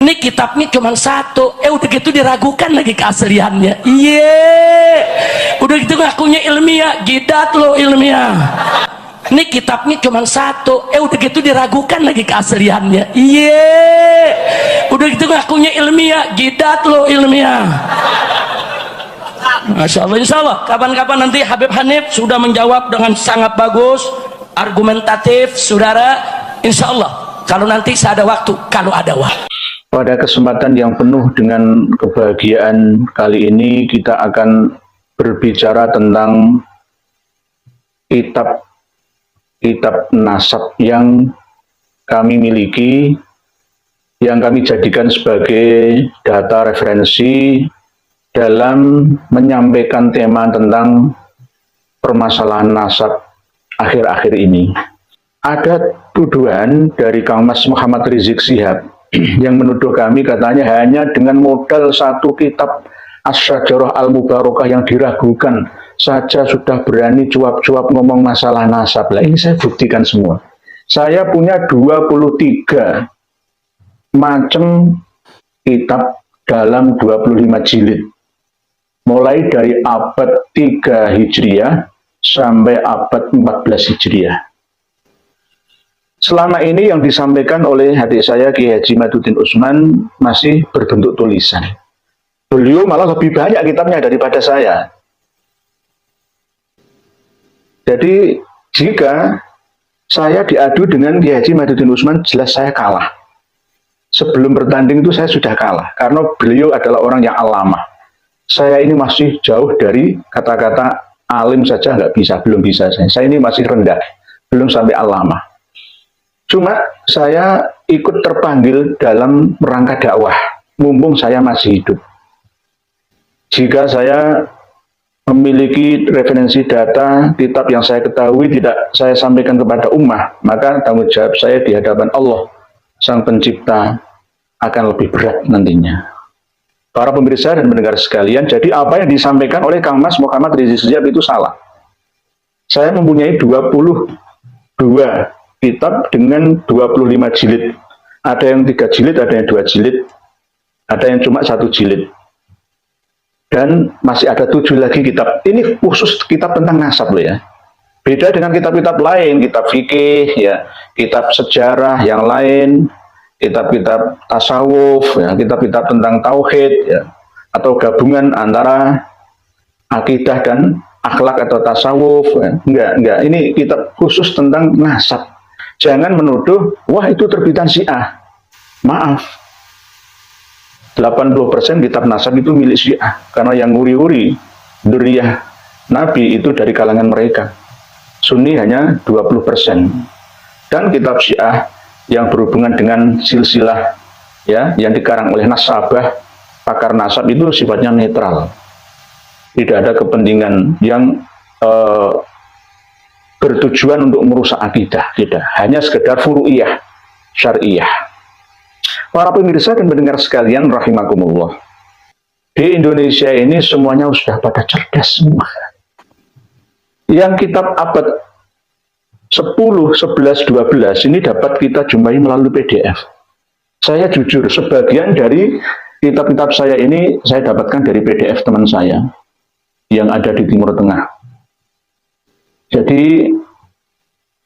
Ini kitabnya cuma satu, udah gitu diragukan lagi keasliannya. Iya, udah gitu ngakunya ilmiah, jidat lo ilmiah. Ini kitabnya cuma satu, udah gitu diragukan lagi keasliannya. Iya, udah gitu ngakunya ilmiah, jidat lo ilmiah. Masya Allah, insya Allah kapan-kapan nanti Habib Hanif sudah menjawab dengan sangat bagus, argumentatif, saudara. Insya Allah kalau nanti saya ada waktu, kalau ada waktu. Pada kesempatan yang penuh dengan kebahagiaan kali ini kita akan berbicara tentang kitab nasab yang kami miliki, yang kami jadikan sebagai data referensi dalam menyampaikan tema tentang permasalahan nasab akhir-akhir ini. Ada tuduhan dari Kang Mas Muhammad Rizik Syihab yang menuduh kami katanya hanya dengan modal satu kitab Asy-Syajarah Al-Mubarakah yang diragukan saja sudah berani cuap-cuap ngomong masalah nasab. Lah ini saya buktikan semua. Saya punya 23 macam kitab dalam 25 jilid. Mulai dari abad 3 Hijriah sampai abad 14 Hijriah. Selama ini yang disampaikan oleh adik saya Kiai Haji Maduddin Utsman masih berbentuk tulisan. Beliau malah lebih banyak kitabnya daripada saya. Jadi jika saya diadu dengan Kiai Haji Maduddin Utsman, jelas saya kalah. Sebelum bertanding itu saya sudah kalah karena beliau adalah orang yang alamah. Saya ini masih jauh dari kata-kata alim saja nggak bisa, belum bisa saya. Saya ini masih rendah, belum sampai alamah. Cuma saya ikut terpanggil dalam rangka dakwah, mumpung saya masih hidup. Jika saya memiliki referensi data, kitab yang saya ketahui tidak saya sampaikan kepada ummah, maka tanggung jawab saya di hadapan Allah, Sang Pencipta, akan lebih berat nantinya. Para pemirsa dan pendengar sekalian, jadi apa yang disampaikan oleh Kang Mas Muhammad Rizik Syihab itu salah. Saya mempunyai 22 kitab dengan 25 jilid. Ada yang 3 jilid, ada yang 2 jilid, ada yang cuma 1 jilid. Dan masih ada 7 lagi kitab. Ini khusus kitab tentang nasab loh ya. Beda dengan kitab-kitab lain, kitab fikih, ya, kitab sejarah yang lain, kitab-kitab tasawuf, ya, kitab-kitab tentang tauhid, ya, atau gabungan antara akidah dan akhlak atau tasawuf. Ya. Enggak. Ini kitab khusus tentang nasab. Jangan menuduh, wah itu terbitan Syiah. Maaf, 80% kitab nasab itu milik Syiah. Karena yang nguri-nguri dzurriyyah Nabi itu dari kalangan mereka. Sunni hanya 20%. Dan kitab Syiah yang berhubungan dengan silsilah, ya, yang dikarang oleh nasabah, pakar nasab itu sifatnya netral. Tidak ada kepentingan yang bertujuan untuk merusak akidah, tidak. Hanya sekedar furu'iyah, syariah. Para pemirsa dan pendengar sekalian rahimakumullah. Di Indonesia ini semuanya sudah pada cerdas semua. Yang kitab abad 10, 11, 12 ini dapat kita jumpai melalui PDF. Saya jujur, sebagian dari kitab-kitab saya ini saya dapatkan dari PDF teman saya yang ada di Timur Tengah. Jadi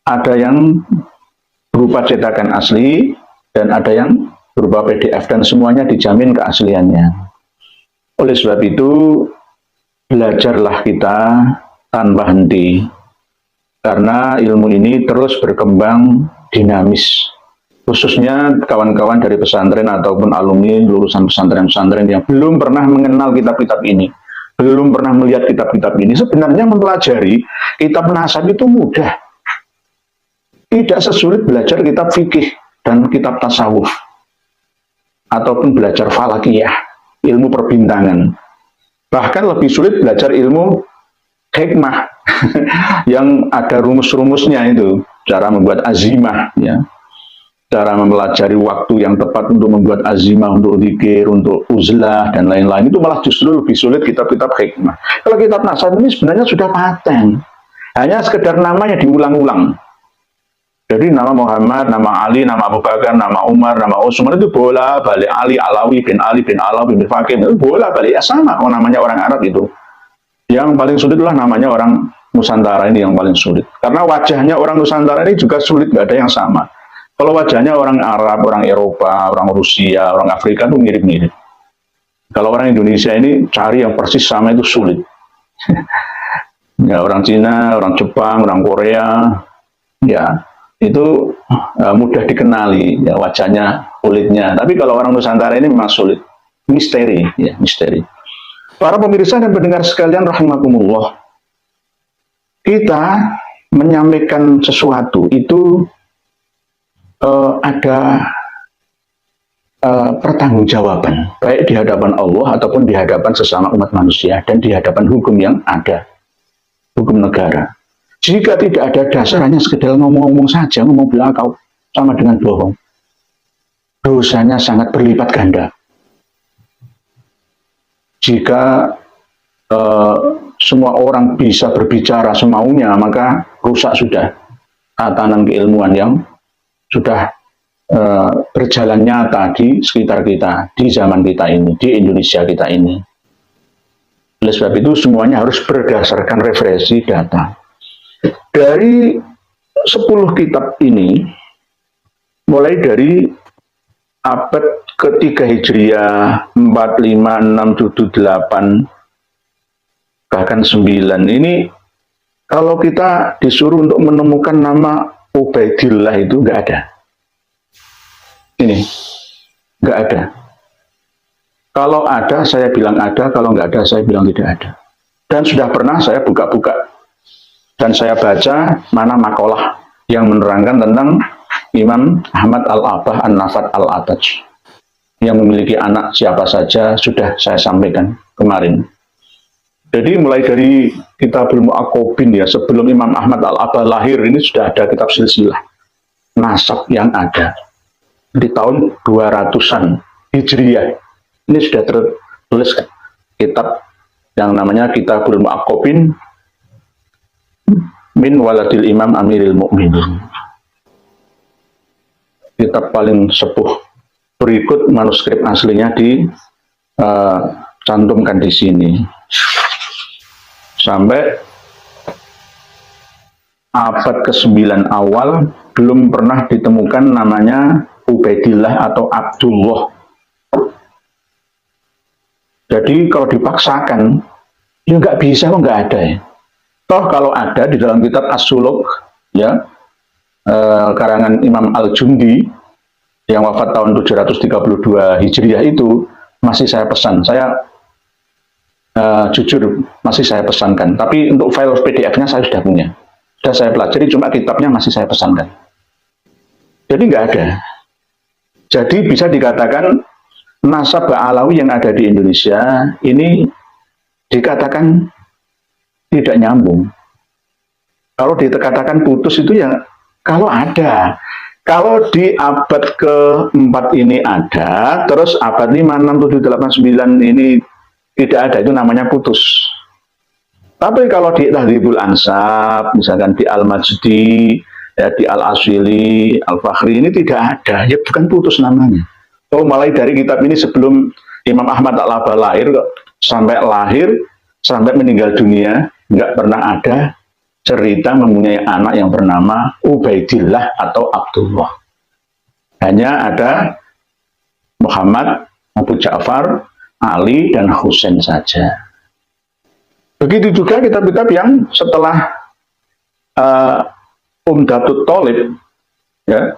ada yang berupa cetakan asli dan ada yang berupa PDF dan semuanya dijamin keasliannya. Oleh sebab itu belajarlah kita tanpa henti karena ilmu ini terus berkembang dinamis. Khususnya kawan-kawan dari pesantren ataupun alumni lulusan pesantren-pesantren yang belum pernah mengenal kitab-kitab ini, belum pernah melihat kitab-kitab ini, sebenarnya mempelajari kitab nasab itu mudah. Tidak sesulit belajar kitab fikih dan kitab tasawuf ataupun belajar falakiyah, ilmu perbintangan. Bahkan lebih sulit belajar ilmu hikmah yang ada rumus-rumusnya itu, cara membuat azimah, ya, cara mempelajari waktu yang tepat untuk membuat azimah, untuk zikir, untuk uzlah, dan lain-lain. Itu malah justru lebih sulit kitab-kitab hikmah. Kalau kitab nasab ini sebenarnya sudah paten. Hanya sekedar namanya diulang-ulang. Jadi nama Muhammad, nama Ali, nama Abu Bakar, nama Umar, nama Utsman itu bola balik Ali Alawi bin Alawi bin Fakih itu bola balik ya sama. Oh, namanya orang Arab itu. Yang paling sulit lah namanya orang Nusantara ini yang paling sulit. Karena wajahnya orang Nusantara ini juga sulit, nggak ada yang sama. Kalau wajahnya orang Arab, orang Eropa, orang Rusia, orang Afrika itu mirip-mirip. Kalau orang Indonesia ini cari yang persis sama itu sulit. Ya, orang Cina, orang Jepang, orang Korea, ya itu mudah dikenali ya wajahnya, kulitnya. Tapi kalau orang Nusantara ini memang sulit, misteri, ya misteri. Para pemirsa dan pendengar sekalian rahimakumullah, kita menyampaikan sesuatu itu ada pertanggungjawaban, baik di hadapan Allah ataupun di hadapan sesama umat manusia dan di hadapan hukum yang ada, hukum negara. Jika tidak ada dasar, hanya sekedar ngomong-ngomong saja, ngomong belakang sama dengan bohong, dosanya sangat berlipat ganda. Jika semua orang bisa berbicara semaunya, maka rusak sudah tatanan keilmuan yang sudah berjalan nyata di sekitar kita, di zaman kita ini, di Indonesia kita ini. Oleh sebab itu semuanya harus berdasarkan referensi data. Dari 10 kitab ini, mulai dari abad ketiga Hijriah, 4, 5, 6, 7, 8, bahkan 9, ini kalau kita disuruh untuk menemukan nama Ubaidillah itu nggak ada. Ini, nggak ada. Kalau ada, saya bilang ada. Kalau nggak ada, saya bilang tidak ada. Dan sudah pernah saya buka-buka dan saya baca mana makalah yang menerangkan tentang Imam Ahmad Al-Abah An-Nafat Al-Ataj yang memiliki anak siapa saja sudah saya sampaikan kemarin. Jadi mulai dari Kitabul Mu'aqobin ya, sebelum Imam Ahmad Al-Abah lahir ini sudah ada kitab silsilah nasab yang ada di tahun 200-an Hijriah. Ini sudah tertulis kitab yang namanya Kitabul Mu'aqobin min waladil Imam Amiril Mukminin. Kitab paling sepuh. Berikut manuskrip aslinya dicantumkan di sini. Sampai abad ke-9 awal belum pernah ditemukan namanya Ubaidillah atau Abdullah. Jadi kalau dipaksakan, ya nggak bisa, kok nggak ada ya. Toh kalau ada di dalam kitab As-Suluk, ya, karangan Imam Al-Jundi yang wafat tahun 732 Hijriah itu masih saya pesan. Saya jujur masih saya pesankan. Tapi untuk file PDF-nya saya sudah punya. Sudah saya pelajari, cuma kitabnya masih saya pesankan. Jadi nggak ada. Jadi bisa dikatakan nasab Alawi yang ada di Indonesia ini dikatakan tidak nyambung. Kalau dikatakan putus itu ya kalau ada. Kalau di abad ke-4 ini ada, terus abad 5, 6, 7, 8, 9 ini tidak ada, itu namanya putus. Tapi kalau di Tahdhibul Ansab, misalkan di Al-Majdi, ya, di Al-Aswili, Al-Fakhri, ini tidak ada, ya bukan putus namanya. Oh, mulai dari kitab ini sebelum Imam Ahmad Al-Abah lahir, sampai meninggal dunia, nggak pernah ada cerita mempunyai anak yang bernama Ubaidillah atau Abdullah. Hanya ada Muhammad, Abu Ja'far, Ali, dan Husain saja. Begitu juga kitab-kitab yang setelah Umdatut Thalib, ya,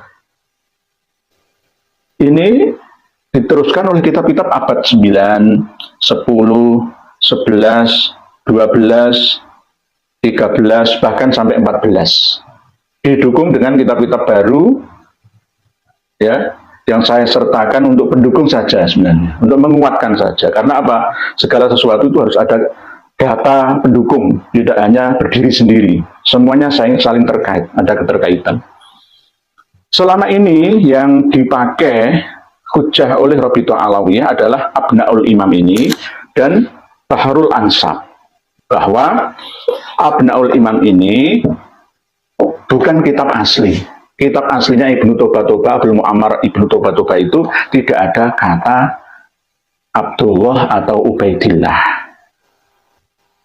ini diteruskan oleh kitab-kitab abad 9, 10, 11, 12, 13, bahkan sampai 14. Didukung dengan kitab-kitab baru, ya, yang saya sertakan untuk pendukung saja sebenarnya, untuk menguatkan saja. Karena apa? Segala sesuatu itu harus ada data pendukung, tidak hanya berdiri sendiri. Semuanya saling terkait, ada keterkaitan. Selama ini yang dipakai hujjah oleh Rabithah Alawiyah adalah Abnaul Imam ini dan Baharul Ansab. Bahwa Abnaul Imam ini bukan kitab asli. kitab aslinya Ibnu Toba Abdul Mu'ammar Ibnu Toba itu tidak ada kata Abdullah atau Ubaidillah.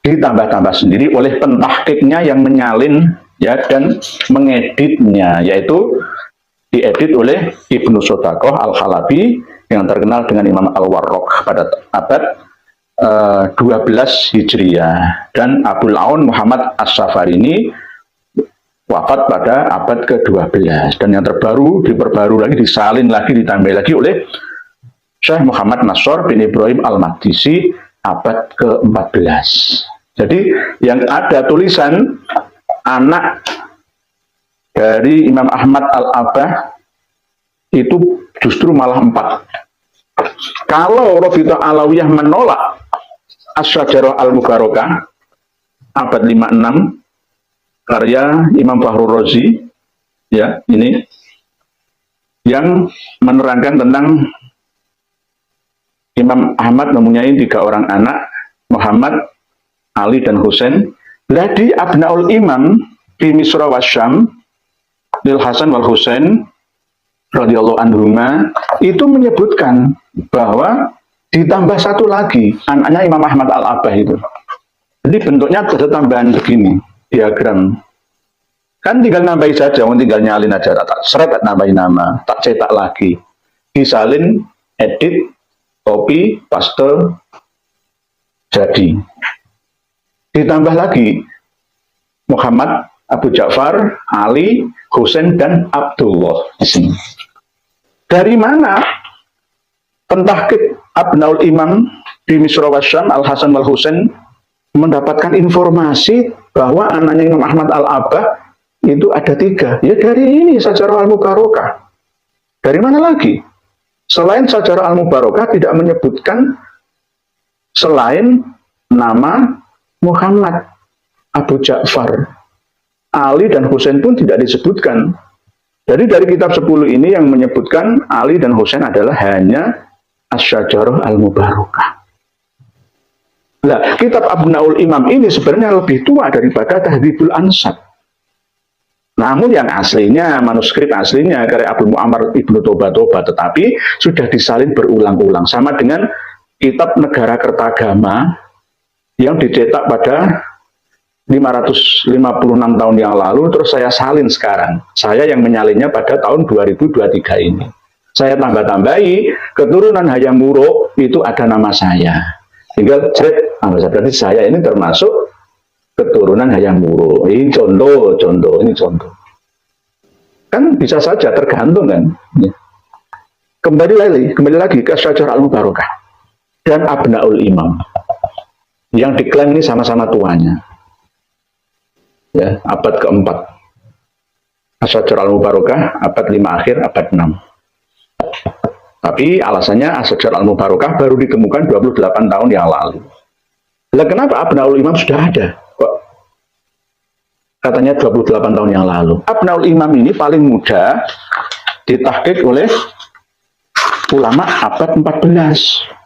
Ditambah-tambah sendiri oleh pentahkiknya yang menyalin ya dan mengeditnya, yaitu diedit oleh Ibnu Sodakoh Al-Halabi yang terkenal dengan Imam Al-Warraq pada abad 12 Hijriah, dan Abul Aun Muhammad As-Safarini wafat pada abad ke-12, dan yang terbaru diperbarui lagi, disalin lagi, ditambah lagi oleh Syekh Muhammad Nasr bin Ibrahim Al-Maqdisi abad ke-14. Jadi yang ada tulisan anak dari Imam Ahmad Al-Abbah itu justru malah 4. Kalau Rabi'ah Alawiyah menolak Asy-Syajarah Al-Mubarakah abad 56 karya Imam Fakhrur Razi, ya, ini yang menerangkan tentang Imam Ahmad mempunyai 3 orang anak, Muhammad, Ali, dan Husain. Di Abnaul Imam di Misra wa Syam Lil Hasan wal Husain radhiyallahu anhuma itu menyebutkan bahwa ditambah 1 lagi anaknya Imam Ahmad Al-Abbah itu. Jadi bentuknya ada tambahan begini, diagram. Kan tinggal nambahin saja, tinggal nyalin aja, tak seret, tak nambahin nama, tak cetak lagi, disalin, edit, copy, paste, jadi. Ditambah lagi Muhammad, Abu Ja'far, Ali, Husain, dan Abdullah di sini. Dari mana pentahqiq Abnaul Imam di Misra wa Syam Al-Hasan wal Husain mendapatkan informasi bahwa anaknya Imam Ahmad Al-Abbah itu ada 3? Ya dari ini, Syajarah Al-Mubarakah. Dari mana lagi? Selain Syajarah Al-Mubarakah tidak menyebutkan selain nama Muhammad, Abu Ja'far, Ali, dan Husain pun tidak disebutkan. Jadi dari kitab 10 ini yang menyebutkan Ali dan Husain adalah hanya Asy-Syajarah Al-Mubarakah. Nah, kitab Abnaul Imam ini sebenarnya lebih tua daripada Tahdzibul Ansab. Namun yang aslinya, manuskrip aslinya karya Abdul Mu'ammar Ibnu Toba, tetapi sudah disalin berulang-ulang. Sama dengan kitab Negara Kertagama yang dicetak pada 556 tahun yang lalu, terus saya salin sekarang. Saya yang menyalinnya pada tahun 2023 ini. Saya tambah-tambahi, keturunan Hayam Wuruk itu ada nama saya. Tinggal cek, berarti saya ini termasuk keturunan Hayam Wuruk. Ini contoh, ini contoh. Kan bisa saja, tergantung kan. Kembali lagi ke Syajarah Al-Mubarakah dan Abnaul Imam. Yang diklaim ini sama-sama tuanya. Ya, abad ke-4. Asy-Syajarah Al-Mubarakah abad 5 akhir, abad 6. Tapi alasannya Asy-Syajarah Al-Mubarakah baru ditemukan 28 tahun yang lalu. Lah kenapa Abnaul Imam sudah ada? Kok katanya 28 tahun yang lalu? Abnaul Imam ini paling muda ditahqiq oleh ulama abad 14.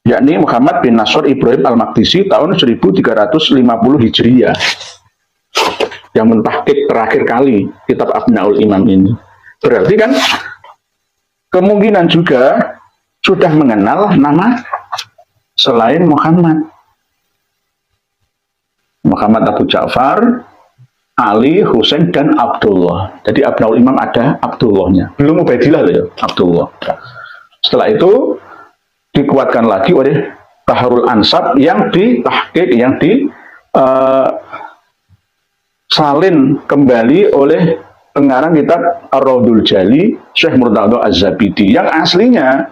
Yakni Muhammad bin Nasr Ibrahim Al-Maqdisi tahun 1350 Hijriah. Yang mentahqiq terakhir kali kitab Abnaul Imam ini. Berarti kan kemungkinan juga sudah mengenal nama selain Muhammad. Muhammad Abu Ja'far, Ali, Husain, dan Abdullah. Jadi Abnaul Imam ada Abdullahnya. Belum Ubaidillah loh ya, Abdullah. Setelah itu dikuatkan lagi oleh Bahrul Ansab yang ditahqiq, yang salin kembali oleh pengarang kitab Ar-Raudhul Jali Syekh Murtadha Az-Zabidi, yang aslinya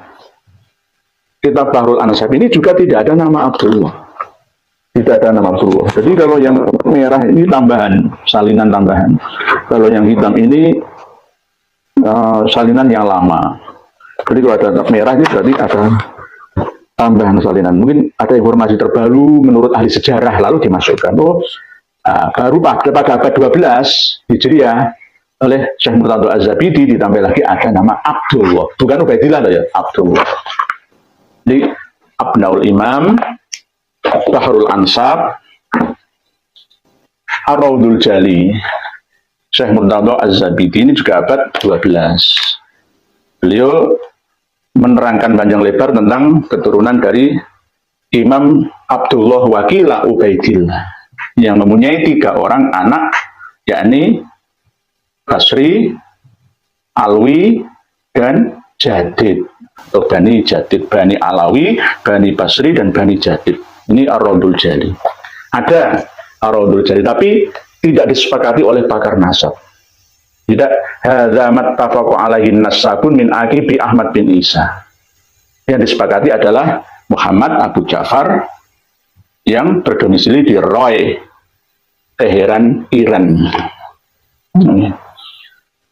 kitab Bahrul Ansab ini juga tidak ada nama Abdullah. Tidak ada nama Abdullah. Jadi kalau yang merah ini tambahan, salinan tambahan. Kalau yang hitam ini salinan yang lama. Jadi kalau ada merah ini berarti ada tambahan salinan. Mungkin ada informasi terbaru menurut ahli sejarah lalu dimasukkan. Baru pada abad 12 Hijriah oleh Syekh Murtadha Az-Zabidi ditambah lagi ada nama Abdullah, bukan Ubaidillah loh ya, Abdullah. Jadi Abnaul Imam, Bahrul Ansab, Ar-Raudhul Jali, Syekh Murtadha Az-Zabidi ini juga abad 12. Beliau menerangkan panjang lebar tentang keturunan dari Imam Abdullah Wakila Ubaidillah yang mempunyai 3 orang anak, yakni Basri, Alwi, dan Jadid. Atau Bani Jadid, Bani Alawi, Bani Basri, dan Bani Jadid. Ini Ar-Raudul Jali. Ada Ar-Raudul Jali, tapi tidak disepakati oleh pakar nasab. Tidak, hadza mattafaqu alaihi nasabun min aqibi Ahmad bin Isa. Yang disepakati adalah Muhammad Abu Ja'far yang berdomisili di Roy, Teheran, Iran.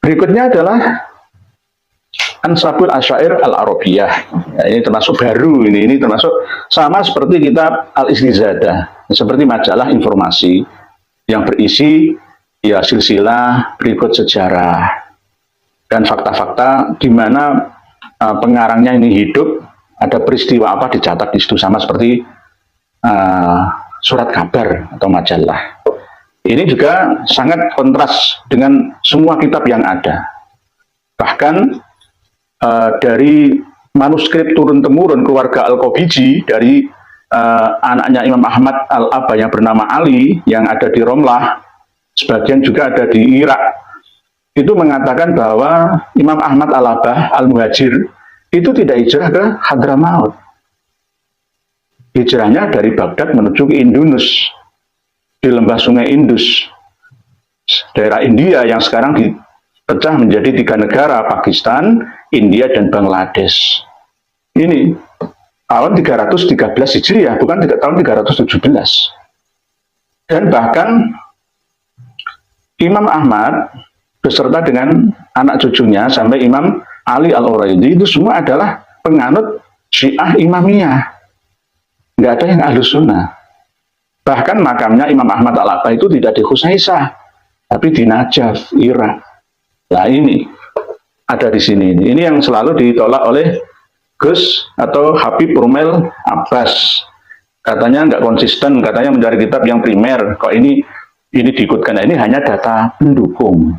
Berikutnya adalah Ansabul Asyair Al-Arabiyah. Ya, ini termasuk baru, ini termasuk sama seperti kitab Al-Istizadah, seperti majalah informasi yang berisi ya silsilah berikut sejarah dan fakta-fakta di mana pengarangnya ini hidup, ada peristiwa apa dicatat di situ, sama seperti surat kabar atau majalah. Ini juga sangat kontras dengan semua kitab yang ada. Bahkan dari manuskrip turun-temurun keluarga Al-Qabiji dari anaknya Imam Ahmad Al-Aba yang bernama Ali yang ada di Romlah, sebagian juga ada di Irak, itu mengatakan bahwa Imam Ahmad Al-Abah Al-Muhajir itu tidak hijrah ke Hadramaut. Hijrahnya dari Baghdad menuju ke Indus, di lembah sungai Indus, daerah India yang sekarang dipecah menjadi 3 negara, Pakistan, India, dan Bangladesh. Ini tahun 313 Hijriah, bukan tahun 317. Dan bahkan Imam Ahmad beserta dengan anak cucunya sampai Imam Ali Al-Uraidi itu semua adalah penganut Syiah Imamiyah. Nggak ada yang Ahlus Sunnah. Bahkan makamnya Imam Ahmad Al-Aba itu tidak di Khusaisah, tapi di Najaf, Irak. Nah ini ada di sini. Ini yang selalu ditolak oleh Gus atau Habib Rumel Abbas. Katanya nggak konsisten, katanya mencari kitab yang primer. Kok ini diikutkan? Nah, ini hanya data pendukung,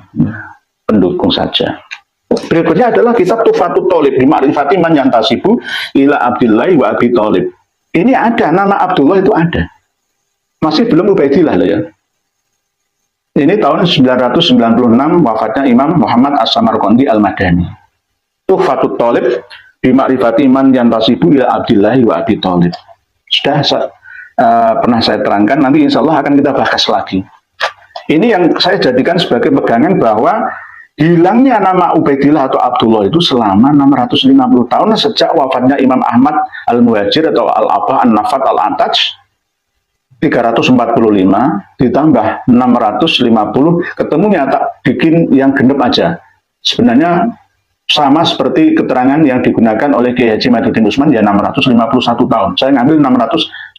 pendukung saja. Berikutnya adalah kitab Tufatut Thalib di Ma'rifati Man Yantasibu ila Abdillahi wa Abi Thalib. Ini ada, nama Abdullah itu ada. Masih belum Ubaidillah loh ya. Ini tahun 996 wafatnya Imam Muhammad As-Samarqandi Al-Madani. Tufatut Thalib di Ma'rifati Man Yantasibu ila Abdillahi wa Abi Thalib. Sudah pernah saya terangkan, nanti insya Allah akan kita bahas lagi. Ini yang saya jadikan sebagai pegangan bahwa hilangnya nama Ubaidillah atau Abdullah itu selama 650 tahun sejak wafatnya Imam Ahmad Al-Muhajir atau Al-Abah An-Nafat Al-Antaj 345 ditambah 650, ketemunya tak bikin yang genep aja. Sebenarnya sama seperti keterangan yang digunakan oleh Kiai Haji Madudin Usman ya 651 tahun. Saya ngambil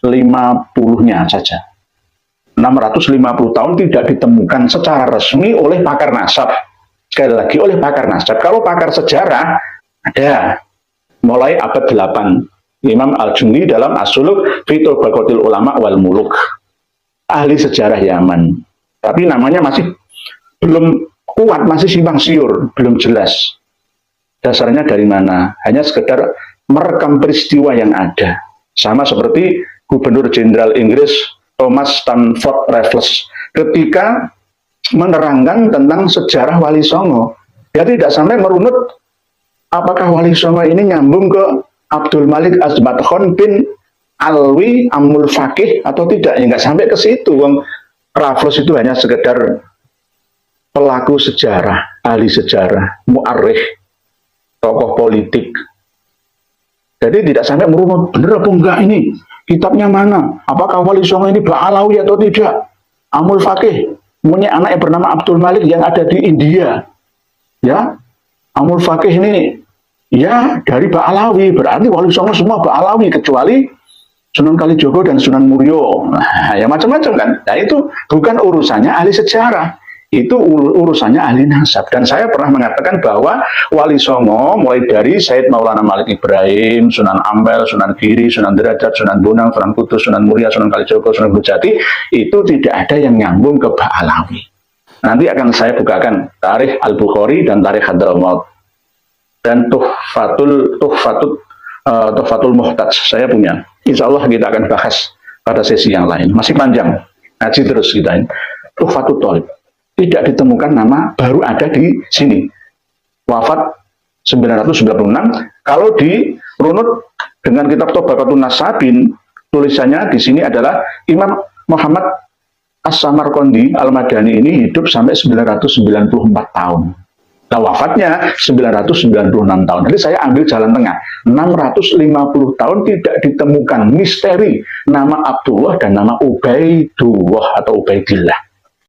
650-nya saja. 650 tahun tidak ditemukan secara resmi oleh pakar nasab. Sekali lagi oleh pakar nasab. Kalau pakar sejarah ada mulai abad 8. Imam Al-Jumli dalam As-Suluk fi Tabaqatil Ulama wal Muluk. Ahli sejarah Yaman. Tapi namanya masih belum kuat, masih simpang siur, belum jelas. Dasarnya dari mana? Hanya sekedar merekam peristiwa yang ada. Sama seperti Gubernur Jenderal Inggris Thomas Stamford Raffles ketika menerangkan tentang sejarah Wali Songo. Dia tidak sampai merunut apakah Wali Songo ini nyambung ke Abdul Malik Azmat Khan bin Alwi Amul Faqih atau tidak. Ya nggak sampai ke situ. Raffles itu hanya sekedar pelaku sejarah, ahli sejarah, mu'arrikh, tokoh politik. Jadi tidak sampai merunut, bener apa enggak ini? Kitabnya mana? Apakah Wali Songo ini Ba'alawi atau tidak? Amul Faqih punya anak yang bernama Abdul Malik yang ada di India. Ya, Amul Faqih ini ya dari Ba'alawi, berarti Wali Songo semua Ba'alawi kecuali Sunan Kalijogo dan Sunan Muria. Nah, ya macam-macam kan. Nah, itu bukan urusannya ahli sejarah. Itu urusannya ahli nasab. Dan saya pernah mengatakan bahwa Wali Songo mulai dari Said Maulana Malik Ibrahim, Sunan Ampel, Sunan Giri, Sunan Derajat, Sunan Bonang, Sunan Kudus, Sunan Muria, Sunan Kalijogo, Sunan Bujati, itu tidak ada yang nyambung ke Ba'alawi. Nanti akan saya bukakan Tarikh Al-Bukhari dan Tarikh Hadramaut dan Tuhfatul Muhtaj saya punya. Insya Allah kita akan bahas pada sesi yang lain. Masih panjang, ngaji terus kita ini. Tuhfatul Thalib tidak ditemukan nama, baru ada di sini. Wafat 996. Kalau dirunut dengan kitab Tabaqatun Nasabin, tulisannya di sini adalah Imam Muhammad As-Samarqandi Al-Madani ini hidup sampai 994 tahun. Nah, wafatnya 996 tahun. Jadi saya ambil jalan tengah. 650 tahun tidak ditemukan misteri nama Abdullah dan nama Ubaidullah atau Ubaidillah.